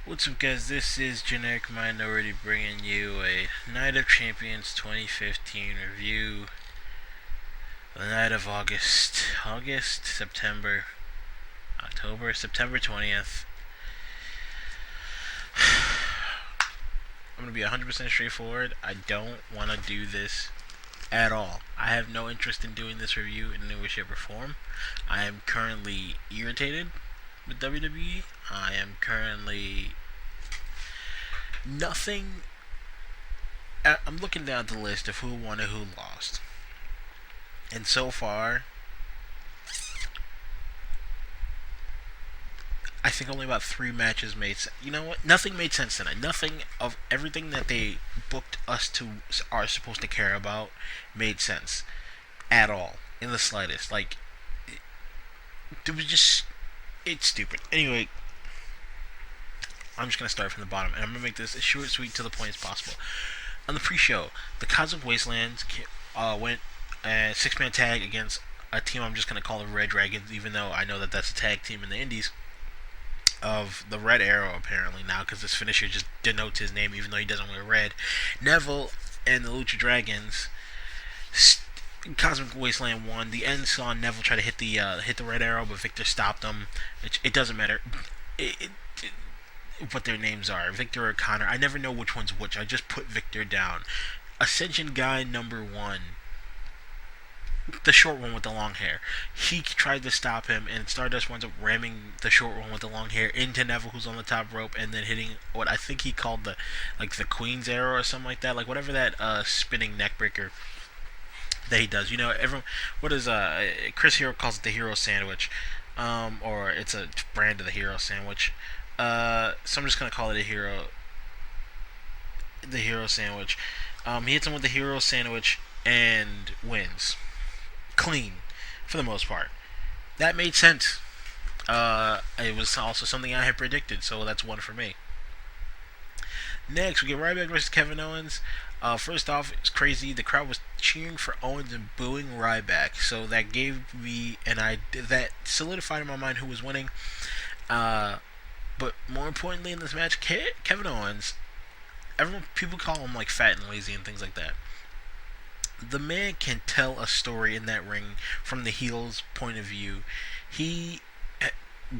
What's up, guys? This is Generic Minority bringing you a Night of Champions 2015 review. The night of September 20th. I'm going to be 100% straightforward. I don't want to do this at all. I have no interest in doing this review in any way, shape, or form. I am currently irritated with WWE. I am currently nothing. I'm looking down the list of who won and who lost, and so far, I think only about 3 matches made sense. You know what? Nothing made sense tonight. Nothing of everything that they booked us to are supposed to care about made sense at all, in the slightest. Like, it was just, it's stupid. Anyway, I'm just gonna start from the bottom, and I'm gonna make this as short, sweet, to the point as possible. On the pre-show, the Cosmic Wastelands went a six-man tag against a team I'm just gonna call the Red Dragons, even though I know that that's a tag team in the Indies of the Red Arrow apparently now, because this finisher just denotes his name, even though he doesn't wear red. Neville and the Lucha Dragons. Cosmic Wasteland won. The end saw Neville try to hit the Red Arrow, but Victor stopped him. It doesn't matter. What their names are, Victor or Connor. I never know which one's which. I just put Victor down. Ascension guy number 1, the short one with the long hair. He tried to stop him, and Stardust winds up ramming the short one with the long hair into Neville, who's on the top rope, and then hitting what I think he called the Queen's Arrow or something like that, like whatever that spinning neckbreaker that he does. You know, everyone. What is Chris Hero calls it the Hero Sandwich, or it's a brand of the Hero Sandwich. So I'm just gonna call it the Hero Sandwich. He hits him with the Hero Sandwich and wins clean for the most part. That made sense. It was also something I had predicted, so that's one for me. Next, we get Ryback versus Kevin Owens. First off, it's crazy. The crowd was cheering for Owens and booing Ryback, so that gave me that solidified in my mind who was winning. But more importantly in this match, Kevin Owens, people call him like fat and lazy and things like that. The man can tell a story in that ring from the heel's point of view. He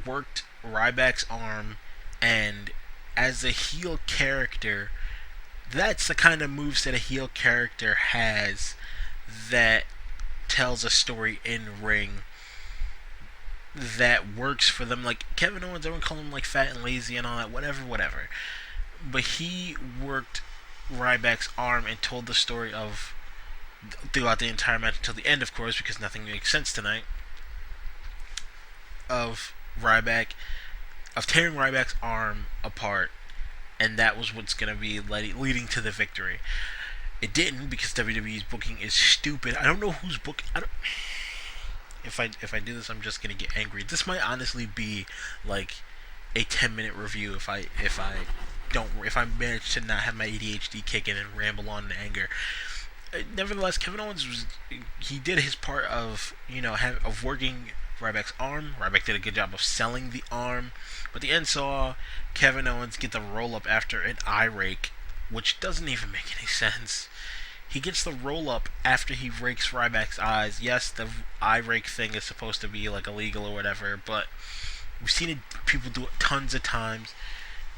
worked Ryback's arm, and as a heel character, that's the kind of moves that a heel character has that tells a story in ring that works for them. Like Kevin Owens, everyone call him like fat and lazy and all that, whatever. But he worked Ryback's arm and told the story of throughout the entire match until the end, of course, because nothing makes sense tonight. Of tearing Ryback's arm apart, and that was what's gonna be leading to the victory. It didn't, because WWE's booking is stupid. I don't know who's booking. If I do this, I'm just gonna get angry. This might honestly be like a 10-minute review if I manage to not have my ADHD kick in and ramble on in anger. Nevertheless, Kevin Owens he did his part of of working Ryback's arm. Ryback did a good job of selling the arm, but the end saw Kevin Owens get the roll up after an eye rake, which doesn't even make any sense. He gets the roll up after he rakes Ryback's eyes. Yes, the eye rake thing is supposed to be like illegal or whatever, but we've seen people do it tons of times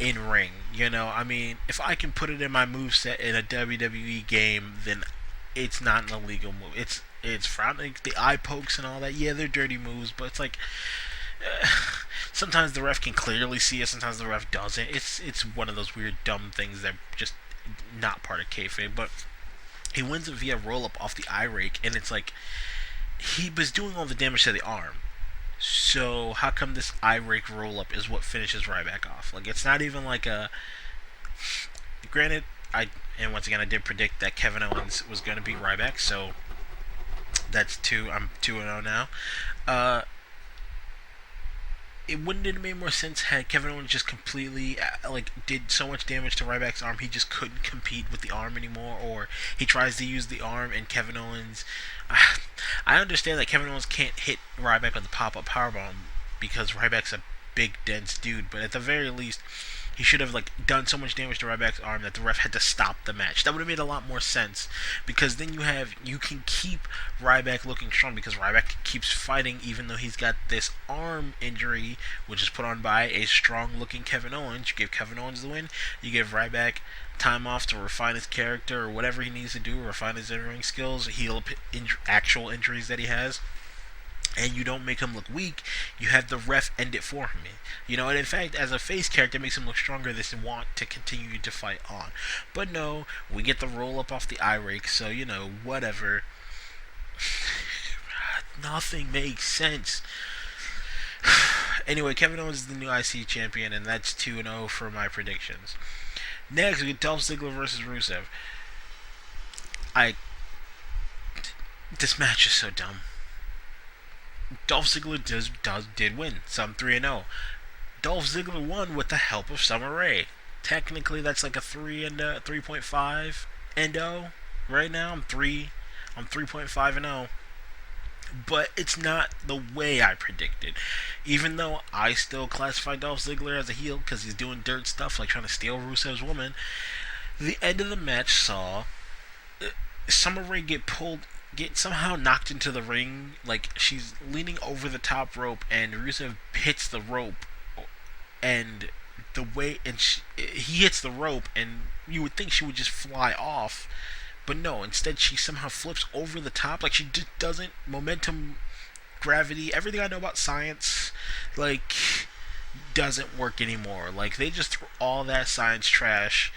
in ring. I mean, if I can put it in my moveset in a WWE game, then it's not an illegal move. It's from like, the eye pokes and all that. Yeah, they're dirty moves, but it's like sometimes the ref can clearly see it, sometimes the ref doesn't. It's one of those weird dumb things that just not part of kayfabe, but he wins it via roll-up off the eye rake, and it's like he was doing all the damage to the arm. So how come this eye rake roll-up is what finishes Ryback off? Like, it's not even like a... Granted, and once again, I did predict that Kevin Owens was going to beat Ryback, so that's 2. I'm 2-0 now. It wouldn't have made more sense had Kevin Owens just completely did so much damage to Ryback's arm he just couldn't compete with the arm anymore, or he tries to use the arm and Kevin Owens. I understand that Kevin Owens can't hit Ryback with the pop-up powerbomb because Ryback's a big dense dude, but at the very least, He should have like done so much damage to Ryback's arm that the ref had to stop the match. That would have made a lot more sense, because then you can keep Ryback looking strong, because Ryback keeps fighting even though he's got this arm injury, which is put on by a strong-looking Kevin Owens. You give Kevin Owens the win. You give Ryback time off to refine his character or whatever he needs to do, refine his in-ring skills, heal actual injuries that he has. And you don't make him look weak. You have the ref end it for him. And in fact, as a face character, it makes him look stronger. They want to continue to fight on. But no, we get the roll up off the eye rake, so, whatever. Nothing makes sense. Anyway, Kevin Owens is the new IC champion, and that's 2-0 for my predictions. Next, we get Dolph Ziggler versus Rusev. This match is so dumb. Dolph Ziggler did win, so I'm 3-0. Dolph Ziggler won with the help of Summer Rae. Technically, that's like a 3.5 and 0 right now. I'm 3.5 and 0. But it's not the way I predicted. Even though I still classify Dolph Ziggler as a heel because he's doing dirt stuff like trying to steal Rusev's woman, the end of the match saw Summer Rae get somehow knocked into the ring. Like, she's leaning over the top rope and Rusev hits the rope, and he hits the rope, and you would think she would just fly off, but no, instead she somehow flips over the top. Like, she just doesn't, momentum, gravity, everything I know about science, like, doesn't work anymore. Like, they just threw all that science trash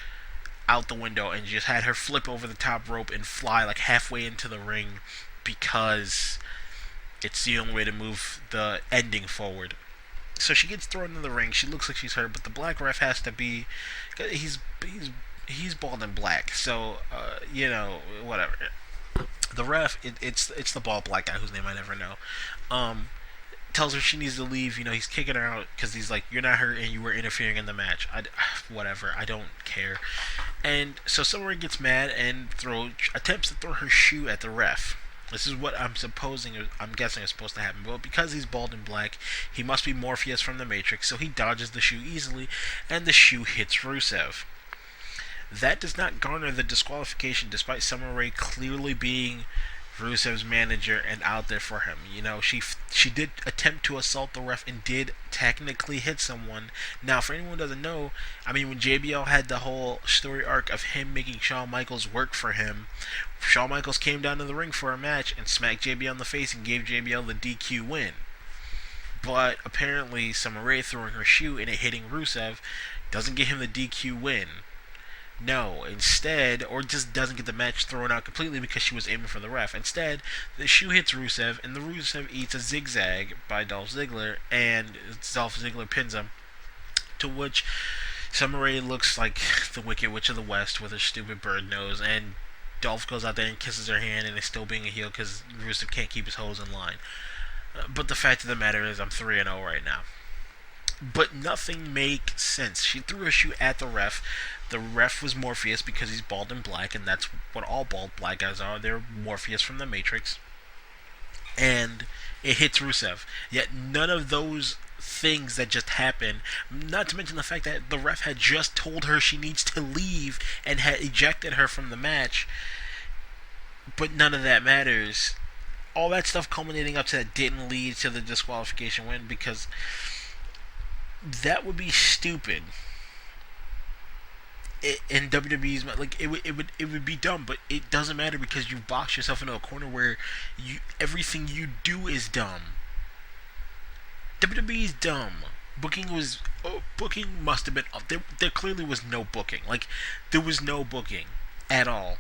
out the window and just had her flip over the top rope and fly like halfway into the ring, because it's the only way to move the ending forward. So she gets thrown in the ring. She looks like she's hurt, but the black ref has to be, he's bald and black, so whatever. The ref, it's the bald black guy whose name I never know, tells her she needs to leave. He's kicking her out because he's like, you're not hurt and you were interfering in the match. Whatever, I don't care. And so Summer gets mad and attempts to throw her shoe at the ref. This is what I'm guessing is supposed to happen. But because he's bald and black, he must be Morpheus from the Matrix, so he dodges the shoe easily, and the shoe hits Rusev. That does not garner the disqualification, despite Summer Rae clearly being Rusev's manager and out there for him. She did attempt to assault the ref and did technically hit someone. Now, for anyone who doesn't know, when JBL had the whole story arc of him making Shawn Michaels work for him, Shawn Michaels came down to the ring for a match and smacked JBL in the face and gave JBL the DQ win. But apparently Summer Rae throwing her shoe and it hitting Rusev doesn't get him the DQ win. No, instead, or just doesn't get the match thrown out completely because she was aiming for the ref. Instead, the shoe hits Rusev, and the Rusev eats a zigzag by Dolph Ziggler, and Dolph Ziggler pins him. To which Summer Rae looks like the Wicked Witch of the West with her stupid bird nose, and Dolph goes out there and kisses her hand and is still being a heel because Rusev can't keep his hose in line. But the fact of the matter is I'm 3-0 right now. But nothing makes sense. She threw her shoe at the ref. The ref was Morpheus because he's bald and black, and that's what all bald black guys are. They're Morpheus from the Matrix. And it hits Rusev. Yet none of those things that just happened, not to mention the fact that the ref had just told her she needs to leave and had ejected her from the match, but none of that matters. All that stuff culminating up to that didn't lead to the disqualification win, because that would be stupid. In WWE's, like, it would be dumb, but it doesn't matter because you box yourself into a corner where everything you do is dumb. WWE's dumb. Booking must have been up. There clearly was no booking. Like, there was no booking at all.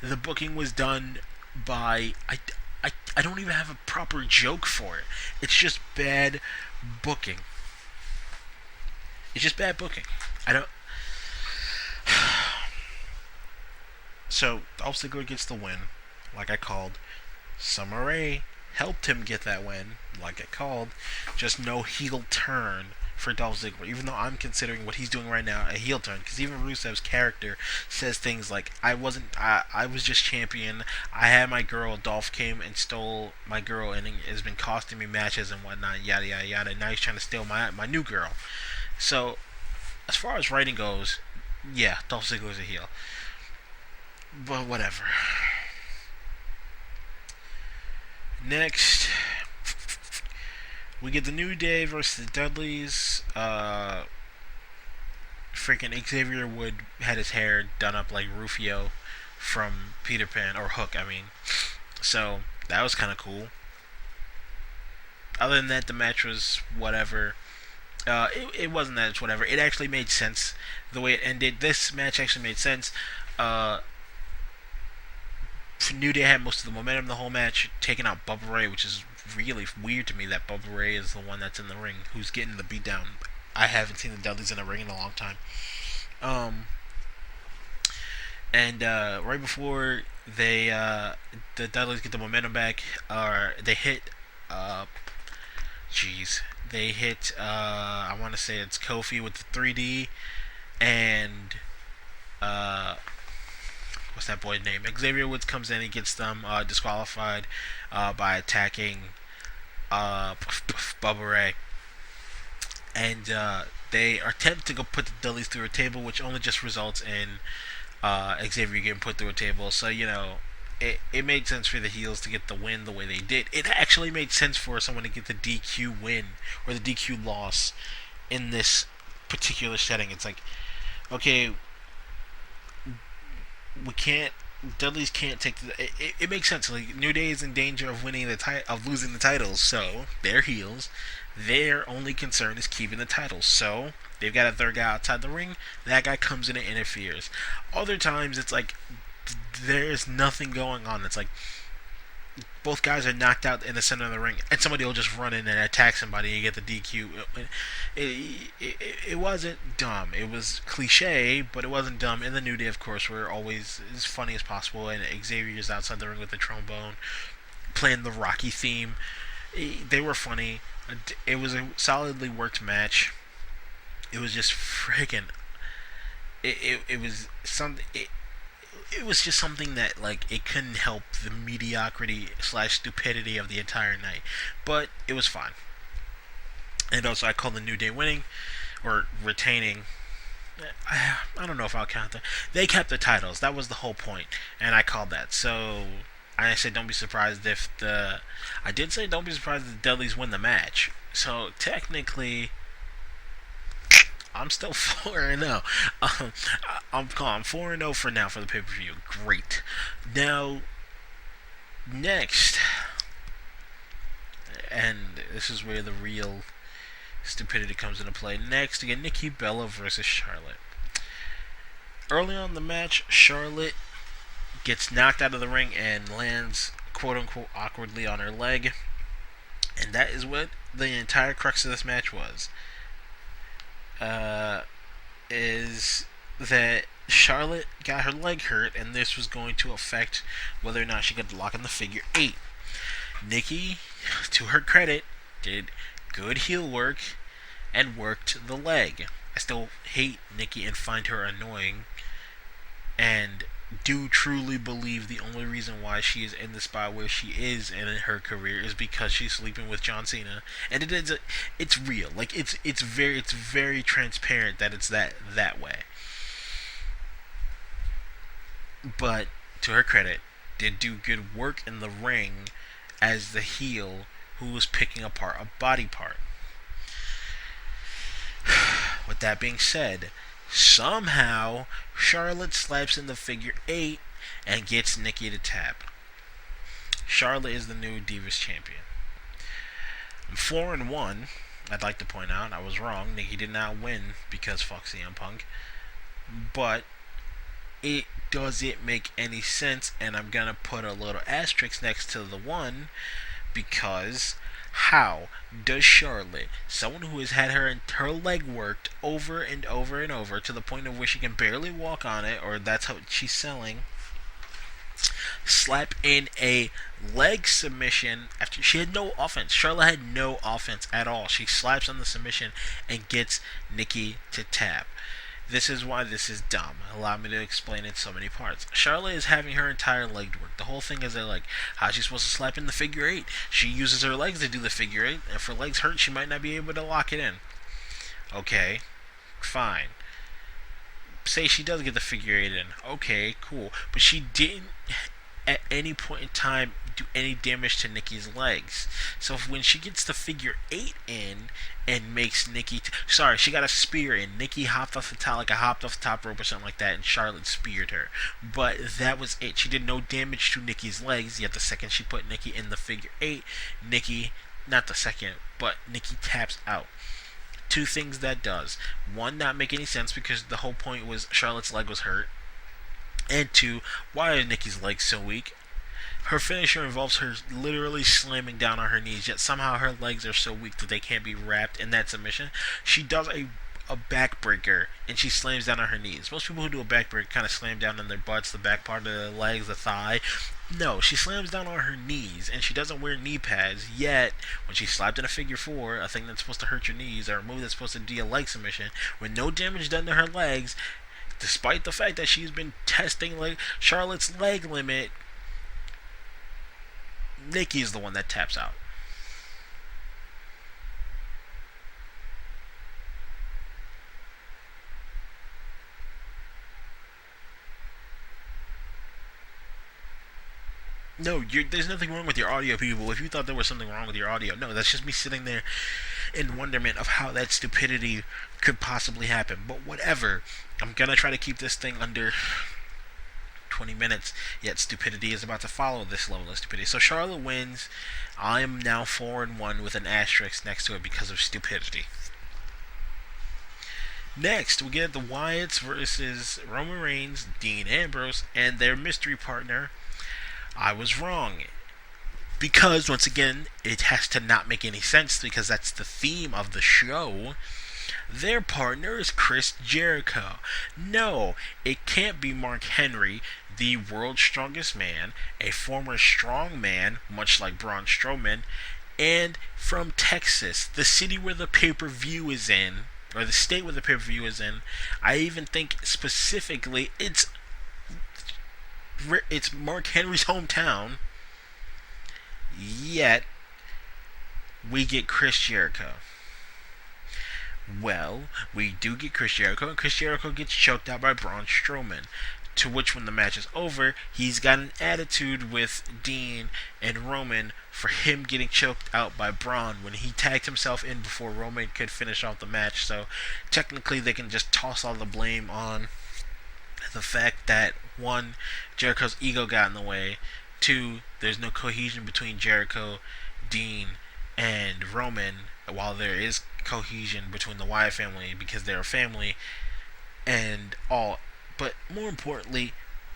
The booking was done by I don't even have a proper joke for it. It's just bad booking. It's just bad booking. So, Dolph Ziggler gets the win, like I called. Summer Rae helped him get that win, like I called. Just no heel turn for Dolph Ziggler, even though I'm considering what he's doing right now a heel turn, because even Rusev's character says things like, I was just champion, I had my girl, Dolph came and stole my girl, and it has been costing me matches and whatnot, yada yada yada, now he's trying to steal my new girl. So as far as writing goes, yeah, Dolph Ziggler's a heel. But whatever. Next, we get the New Day versus the Dudleys. Freaking Xavier Wood had his hair done up like Rufio from Peter Pan, or Hook, I mean. So, that was kind of cool. Other than that, the match was whatever. It wasn't that it's whatever. It actually made sense the way it ended. This match actually made sense. New Day had most of the momentum the whole match, taking out Bubba Ray, which is really weird to me that Bubba Ray is the one that's in the ring who's getting the beatdown. I haven't seen the Dudleys in the ring in a long time. Right before the Dudleys get the momentum back, they hit, I want to say it's Kofi with the 3D, and what's that boy's name? Xavier Woods comes in and gets them disqualified by attacking Bubba Ray. And they attempt to go put the Dudleys through a table, which only just results in Xavier getting put through a table. So, it made sense for the heels to get the win the way they did. It actually made sense for someone to get the DQ win, or the DQ loss, in this particular setting. It's like, okay, Dudleys can't take it makes sense. Like, New Day is in danger of losing the titles, so they're heels. Their only concern is keeping the titles, so they've got a third guy outside the ring. That guy comes in and interferes. Other times, it's like there's nothing going on. It's like both guys are knocked out in the center of the ring, and somebody will just run in and attack somebody and you get the DQ. It wasn't dumb. It was cliche, but it wasn't dumb. In the New Day, of course, were always as funny as possible, and Xavier's outside the ring with the trombone, playing the Rocky theme. They were funny. It was a solidly worked match. It was just freaking. It was something. It was just something that, like, it couldn't help the mediocrity / stupidity of the entire night. But it was fine. And also, I call the New Day winning, or retaining. I don't know if I'll count that. They kept the titles. That was the whole point. And I called that. So, I said don't be surprised if I did say don't be surprised if the Dudleys win the match. So, technically, I'm still 4-0. I'm 4-0 for now for the pay-per-view. Great. Now, next, and this is where the real stupidity comes into play. Next, again, Nikki Bella versus Charlotte. Early on in the match, Charlotte gets knocked out of the ring and lands, quote-unquote, awkwardly on her leg. And that is what the entire crux of this match was. Is that Charlotte got her leg hurt, and this was going to affect whether or not she got the lock in the figure 8. Nikki, to her credit, did good heel work and worked the leg. I still hate Nikki and find her annoying, and do truly believe the only reason why she is in the spot where she is in her career is because she's sleeping with John Cena, and it's real. Like, it's very transparent that it's that way. But to her credit, did do good work in the ring as the heel who was picking apart a body part. With that being said, somehow Charlotte slaps in the figure 8 and gets Nikki to tap. Charlotte is the new Divas champion. I'm 4-1. I'd like to point out I was wrong. Nikki did not win because fuck CM Punk. But it doesn't make any sense, and I'm gonna put a little asterisk next to the 1 because how does Charlotte, someone who has had her leg worked over and over and over to the point of where she can barely walk on it, or that's how she's selling, slap in a leg submission after she had no offense? Charlotte had no offense at all. She slaps on the submission and gets Nikki to tap. This is why this is dumb. Allow me to explain it in so many parts. Charlotte is having her entire leg work. The whole thing is that, like, how's she supposed to slap in the figure 8? She uses her legs to do the figure 8. If her legs hurt, she might not be able to lock it in. Okay, fine. Say she does get the figure 8 in. Okay, cool. But she didn't at any point in time do any damage to Nikki's legs. So when she gets the figure 8 in and makes Nikki... sorry, she got a spear in. Nikki hopped off the top, like I hopped off the top rope or something like that, and Charlotte speared her. But that was it. She did no damage to Nikki's legs, yet the second she put Nikki in the figure 8, Nikki, not the second, but Nikki taps out. Two things that does. One, not make any sense because the whole point was Charlotte's leg was hurt. And two, why are Nikki's legs so weak? Her finisher involves her literally slamming down on her knees, yet somehow her legs are so weak that they can't be wrapped in that submission. She does a backbreaker, and she slams down on her knees. Most people who do a backbreaker kind of slam down on their butts, the back part of their legs, the thigh. No, she slams down on her knees, and she doesn't wear knee pads, yet when she's slapped in a figure 4, a thing that's supposed to hurt your knees, or a move that's supposed to be a leg submission, with no damage done to her legs, despite the fact that she's been testing Charlotte's leg limit, Nikki is the one that taps out. No, there's nothing wrong with your audio, people. If you thought there was something wrong with your audio, no, that's just me sitting there in wonderment of how that stupidity could possibly happen. But whatever, I'm gonna try to keep this thing under 20 minutes, yet stupidity is about to follow this level of stupidity. So Charlotte wins. I am now 4-1 with an asterisk next to it because of stupidity. Next, we get the Wyatts versus Roman Reigns, Dean Ambrose, and their mystery partner. I was wrong. Because, once again, it has to not make any sense because that's the theme of the show. Their partner is Chris Jericho. No, it can't be Mark Henry, the world's strongest man, a former strong man, much like Braun Strowman, and from Texas, the city where the pay-per-view is in, or the state where the pay-per-view is in. I even think specifically it's Mark Henry's hometown, yet we get Chris Jericho. Well, we do get Chris Jericho, and Chris Jericho gets choked out by Braun Strowman. To which, when the match is over, he's got an attitude with Dean and Roman for him getting choked out by Braun when he tagged himself in before Roman could finish off the match. So technically they can just toss all the blame on the fact that, one, Jericho's ego got in the way, two, there's no cohesion between Jericho, Dean, and Roman, while there is cohesion between the Wyatt family because they're a family and all. But more importantly,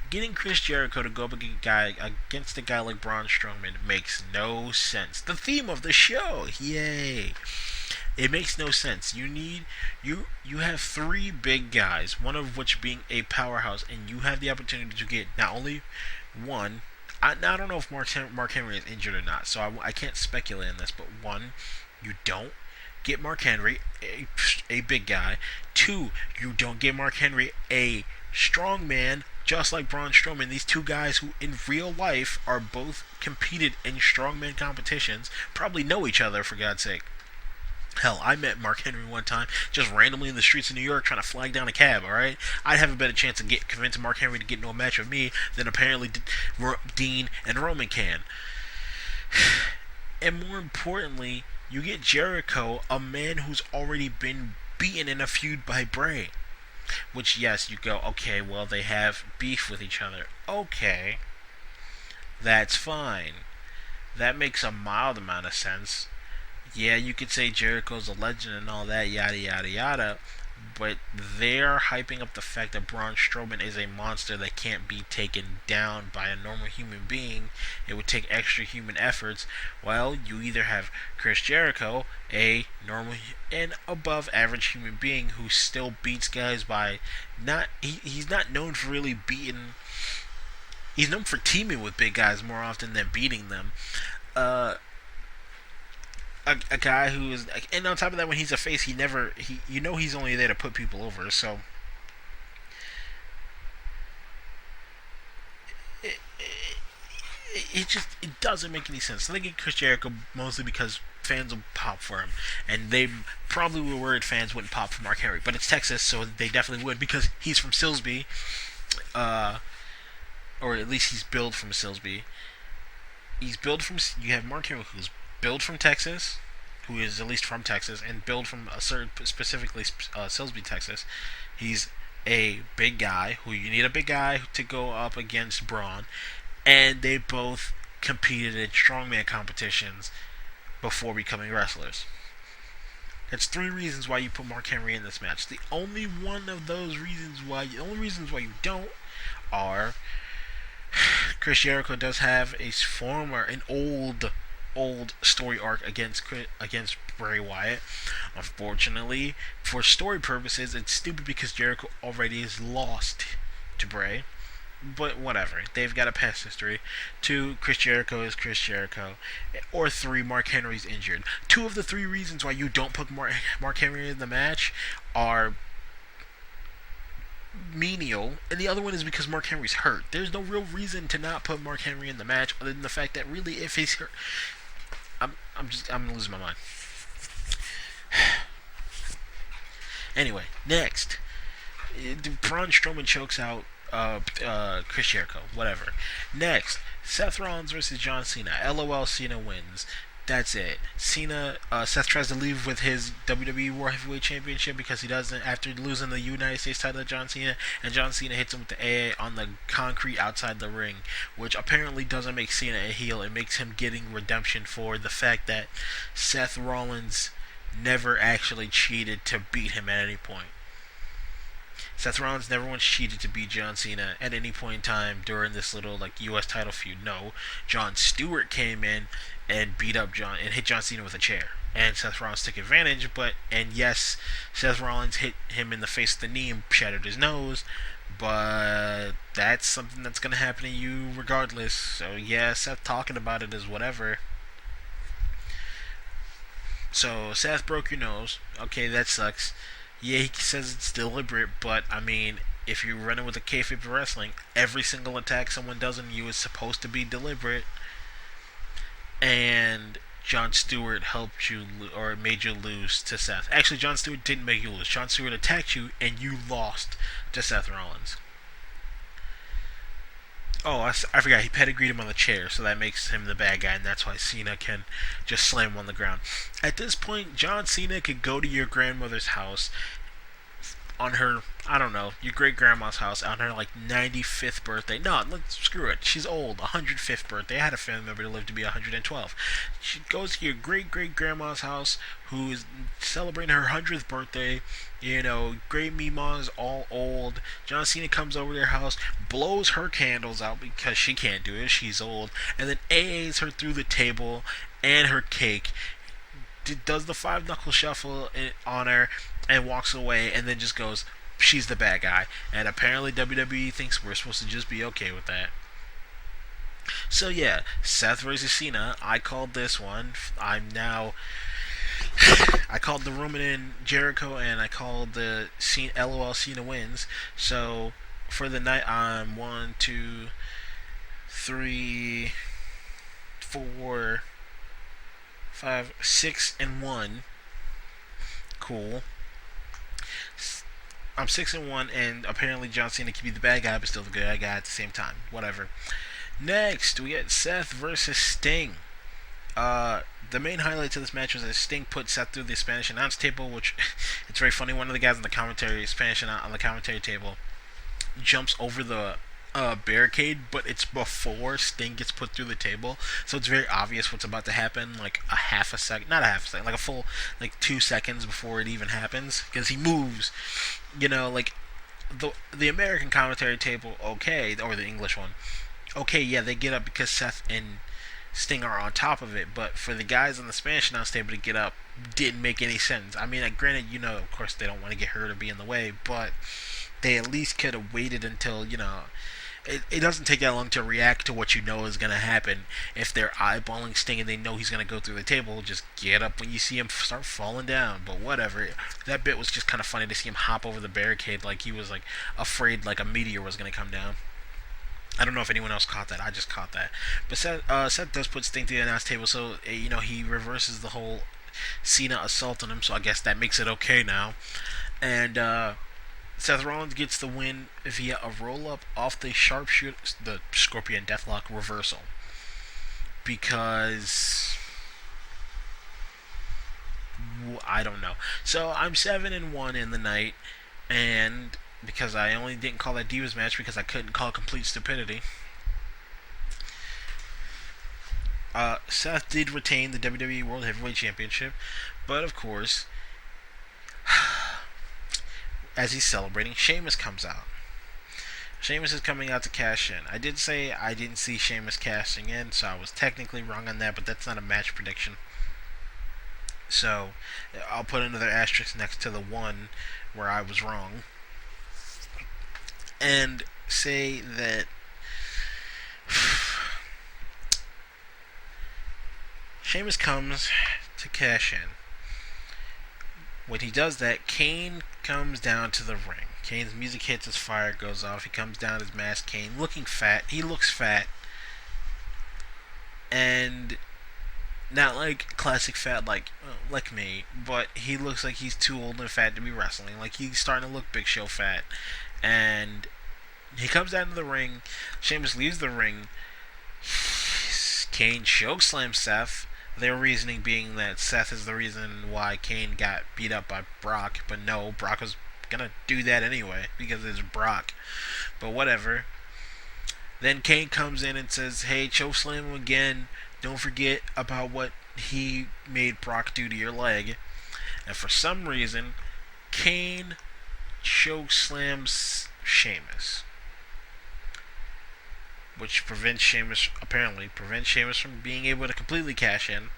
getting Chris Jericho to go up against a guy like Braun Strowman makes no sense. The theme of the show, yay! It makes no sense. You have three big guys, one of which being a powerhouse, and you have the opportunity to get not only one. I don't know if Mark Henry is injured or not, so I can't speculate on this. But one, you don't get Mark Henry, a big guy. Two, you don't get Mark Henry, a strong man, just like Braun Strowman. These two guys who in real life are both competed in strongman competitions, probably know each other, for God's sake. Hell, I met Mark Henry one time, just randomly in the streets of New York trying to flag down a cab, alright? I'd have a better chance of convincing Mark Henry to get into a match with me than apparently Dean and Roman can. And more importantly, you get Jericho, a man who's already been beaten in a feud by Bray. Which, yes, you go, okay, well, they have beef with each other. Okay, that's fine. That makes a mild amount of sense. Yeah, you could say Jericho's a legend and all that, yada, yada, yada. But they're hyping up the fact that Braun Strowman is a monster that can't be taken down by a normal human being. It would take extra human efforts. Well, you either have Chris Jericho, a normal and above average human being who still beats guys by he's not known for really beating. He's known for teaming with big guys more often than beating them. A guy who is, and on top of that, when he's a face, he's only there to put people over. So it doesn't make any sense. So they get Chris Jericho mostly because fans will pop for him, and they probably were worried fans wouldn't pop for Mark Henry, but it's Texas, so they definitely would because he's from Silsbee, or at least he's billed from Silsbee. He's billed from. You have Mark Henry, who's billed from Texas, who is at least from Texas, and billed from a certain, specifically Silsbee, Texas. He's a big guy who you need a big guy to go up against Braun, and they both competed in strongman competitions before becoming wrestlers. That's 3 reasons why you put Mark Henry in this match. The only reasons why you don't are Chris Jericho does have an old story arc against Bray Wyatt. Unfortunately, for story purposes, it's stupid because Jericho already is lost to Bray. But whatever, they've got a past history. 2, Chris Jericho is Chris Jericho. Or 3, Mark Henry's injured. 2 of the 3 reasons why you don't put Mark Henry in the match are menial, and the other one is because Mark Henry's hurt. There's no real reason to not put Mark Henry in the match other than the fact that really, if he's hurt, I'm gonna lose my mind. Anyway, next, Braun Strowman chokes out Chris Jericho. Whatever. Next, Seth Rollins versus John Cena. LOL, Cena wins. That's it. Seth tries to leave with his WWE World Heavyweight Championship because he doesn't, after losing the United States title to John Cena, and John Cena hits him with the AA on the concrete outside the ring, which apparently doesn't make Cena a heel. It makes him getting redemption for the fact that Seth Rollins never actually cheated to beat him at any point. Seth Rollins never once cheated to beat John Cena at any point in time during this little U.S. title feud. No, Jon Stewart came in and hit John Cena with a chair, and Seth Rollins took advantage. And yes, Seth Rollins hit him in the face with the knee and shattered his nose, but that's something that's gonna happen to you regardless. So yeah, Seth talking about it is whatever. So Seth broke your nose. Okay, that sucks. Yeah, he says it's deliberate, but I mean, if you're running with a kayfabe of wrestling, every single attack someone does on you is supposed to be deliberate. And Jon Stewart helped you, or made you lose to Seth. Actually, Jon Stewart didn't make you lose. Jon Stewart attacked you, and you lost to Seth Rollins. Oh, I forgot, he pedigreed him on the chair, so that makes him the bad guy, and that's why Cena can just slam him on the ground. At this point, John Cena could go to your grandmother's house on her, I don't know, your great-grandma's house on her, 95th birthday. No, screw it. She's old. 105th birthday. I had a family member that lived to be 112. She goes to your great-great-grandma's house, who is celebrating her 100th birthday. Great Meemaw's all old. John Cena comes over to their house, blows her candles out because she can't do it. She's old. And then AAs her through the table and her cake. Does the 5-knuckle shuffle on her and walks away, and then just goes, she's the bad guy. And apparently WWE thinks we're supposed to just be okay with that. So yeah, Seth versus Cena. I called this one. I called the Roman and Jericho, and I called the LOL Cena wins. So for the night, I'm 1, 2, 3, 4, 5, 6, and 1. Cool. I'm 6 and 1, and apparently John Cena can be the bad guy, but still the good guy at the same time. Whatever. Next, we get Seth versus Sting. The main highlight to this match was that Sting put Seth through the Spanish announce table, which it's very funny. One of the guys on the commentary table, jumps over the barricade, but it's before Sting gets put through the table, so it's very obvious what's about to happen, not a half a second, like a full 2 seconds before it even happens, because he moves, the American commentary table, okay, or the English one, okay, yeah, they get up because Seth and Sting are on top of it, but for the guys on the Spanish announce table to get up didn't make any sense. I mean, granted, of course they don't want to get hurt or be in the way, but they at least could have waited until, it doesn't take that long to react to what is going to happen. If they're eyeballing Sting and they know he's going to go through the table, just get up when you see him start falling down. But whatever. That bit was just kind of funny to see him hop over the barricade like he was afraid a meteor was going to come down. I don't know if anyone else caught that. I just caught that. But Seth does put Sting to the announce table, so he reverses the whole CENA assault on him. So I guess that makes it okay now. And Seth Rollins gets the win via a roll up off the the Scorpion Deathlock reversal. Because I don't know. So I'm 7-1 in the night, and because I only didn't call that Divas match because I couldn't call complete stupidity. Seth did retain the WWE World Heavyweight Championship, but of course, as he's celebrating, Sheamus comes out. Sheamus is coming out to cash in. I did say I didn't see Sheamus cashing in, so I was technically wrong on that, but that's not a match prediction. So I'll put another asterisk next to the one where I was wrong. And say that Sheamus comes to cash in. When he does that, Kane comes down to the ring. Kane's music hits, his fire goes off. He comes down his mask. Kane looking fat. He looks fat. And not like classic fat like me, but he looks like he's too old and fat to be wrestling. Like he's starting to look Big Show fat. And he comes down to the ring. Sheamus leaves the ring. Kane chokeslams Seth. Their reasoning being that Seth is the reason why Kane got beat up by Brock. But no, Brock was gonna do that anyway because it's Brock. But whatever. Then Kane comes in and says, hey, chokeslam him again. Don't forget about what he made Brock do to your leg. And for some reason, Kane chokeslams Sheamus. Which apparently prevents Sheamus from being able to completely cash in.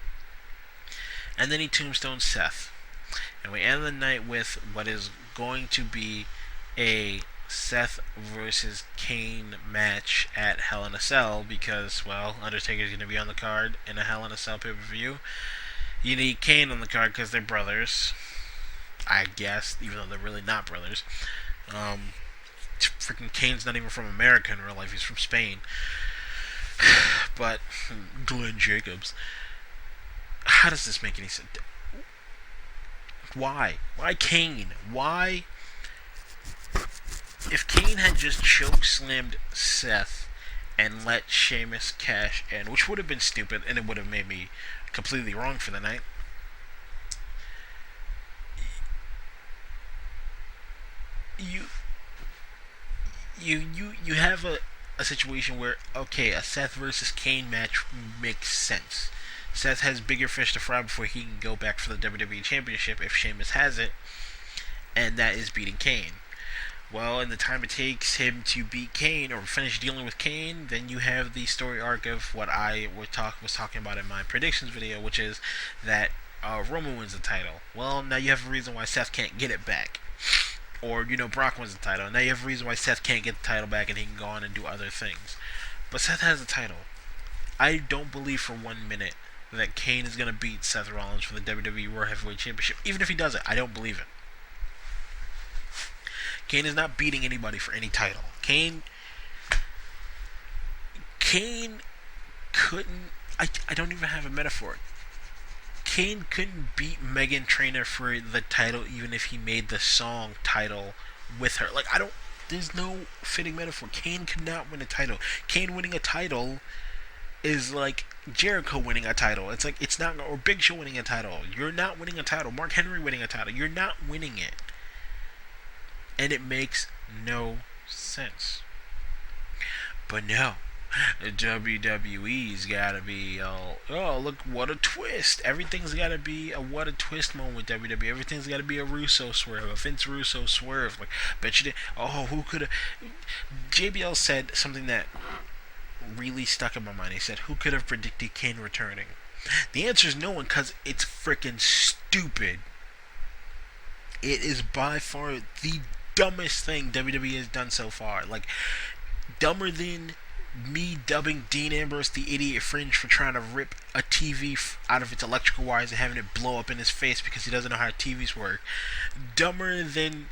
And then he tombstones Seth. And we end the night with what is going to be a Seth versus Kane match at Hell in a Cell because, well, Undertaker's going to be on the card in a Hell in a Cell pay-per-view. You need Kane on the card because they're brothers, I guess, even though they're really not brothers. Freaking Kane's not even from America in real life. He's from Spain. But Glenn Jacobs. How does this make any sense? Why? Why Kane? Why? If Kane had just chokeslammed Seth and let Sheamus cash in, which would have been stupid and it would have made me completely wrong for the night. You have a situation where, okay, a Seth versus Kane match makes sense. Seth has bigger fish to fry before he can go back for the WWE Championship if Sheamus has it, and that is beating Kane. Well, in the time it takes him to beat Kane or finish dealing with Kane, then you have the story arc of what I was talking about in my predictions video, which is that Roman wins the title. Well, now you have a reason why Seth can't get it back. Or, Brock wins the title. Now you have a reason why Seth can't get the title back and he can go on and do other things. But Seth has the title. I don't believe for 1 minute that Kane is going to beat Seth Rollins for the WWE World Heavyweight Championship. Even if he does it, I don't believe it. Kane is not beating anybody for any title. Kane couldn't... I don't even have a metaphor. Kane couldn't beat Meghan Trainor for the title even if he made the song title with her. There's no fitting metaphor. Kane could not win a title. Kane winning a title is like Jericho winning a title. It's like, it's not, or Big Show winning a title. You're not winning a title. Mark Henry winning a title. You're not winning it. And it makes no sense. But no, WWE's gotta be all, oh, look, what a twist. Everything's gotta be a what a twist moment with WWE. Everything's gotta be a Russo swerve, a Vince Russo swerve. Like, bet you did. Oh, who could have? JBL said something that really stuck in my mind. He said, who could have predicted Kane returning? The answer is no one, because it's freaking stupid. It is by far the dumbest thing WWE has done so far. Like, dumber than me dubbing Dean Ambrose the idiot fringe for trying to rip a TV out of its electrical wires and having it blow up in his face because he doesn't know how TVs work. Dumber than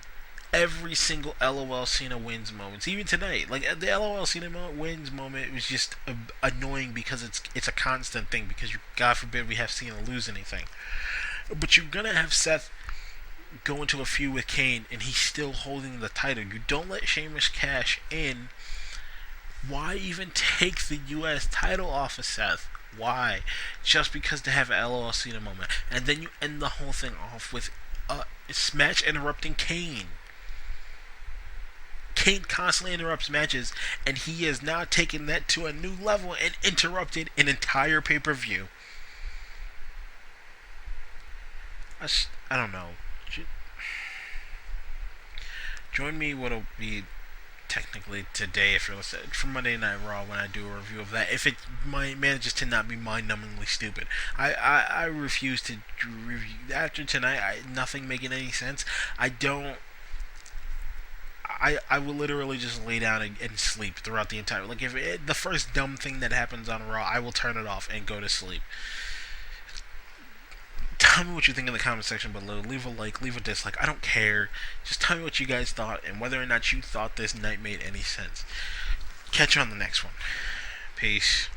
every single LOL Cena wins moments, even tonight. Like the LOL Cena wins moment was just annoying because it's a constant thing. Because God forbid we have Cena lose anything, but you're gonna have Seth go into a feud with Kane and he's still holding the title. You don't let Sheamus cash in. Why even take the U.S. title off of Seth? Why? Just because they have an LOL Cena moment, and then you end the whole thing off with a match interrupting Kane. Kane constantly interrupts matches, and he has now taken that to a new level and interrupted an entire pay-per-view. I don't know. Join me what'll be technically today if you're listening for Monday Night Raw when I do a review of that. If it manages to not be mind-numbingly stupid, I refuse to review after tonight. Nothing making any sense. I will literally just lay down and sleep throughout the entire. Like if the first dumb thing that happens on Raw, I will turn it off and go to sleep. Tell me what you think in the comment section below. Leave a like, leave a dislike. I don't care. Just tell me what you guys thought and whether or not you thought this night made any sense. Catch you on the next one. Peace.